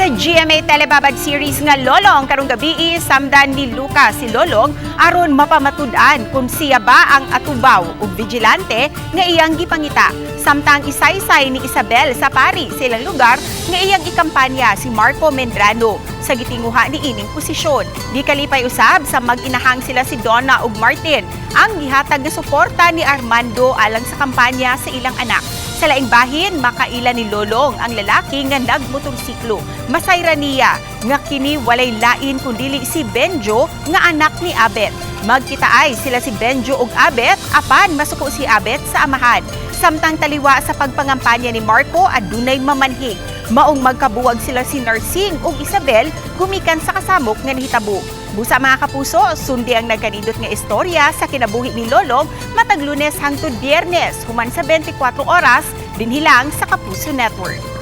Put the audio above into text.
Sa GMA Telebabad series nga Lolong karong gabi samdan ni Lucas si Lolong aron mapamatud-an kung siya ba ang atubaw ug vigilante nga iyang gipangita. Samtang isaysay ni Isabel sa pari sa ilang lugar nga iyang ikampanya si Marco Medrano sa gitinguha ni ining posisyon. Di kalipay usab sa mag-inahang sila si Donna ug Martin ang gihatag nga suporta ni Armando alang sa kampanya sa ilang anak. Sa laing bahin, makaila ni Lolong ang lalaki nga nagmotorsiklo. Masayra niya nga kini walay lain kundili si Benjo nga anak ni Abet. Magkitaay sila si Benjo ug Abet apan masuko si Abet sa amahan. Samtang taliwa sa pagpangampanya ni Marco adunay mamanhig. Maong magkabuwag sila si Narsing ug Isabel gumikan sa kasamok nga nahitabo. Busa mga kapuso, sundi ang nagkanindot nga istorya sa kinabuhi ni Lolong matag Lunes hangtod Biyernes human sa 24 oras dinhi lang sa Kapuso Network.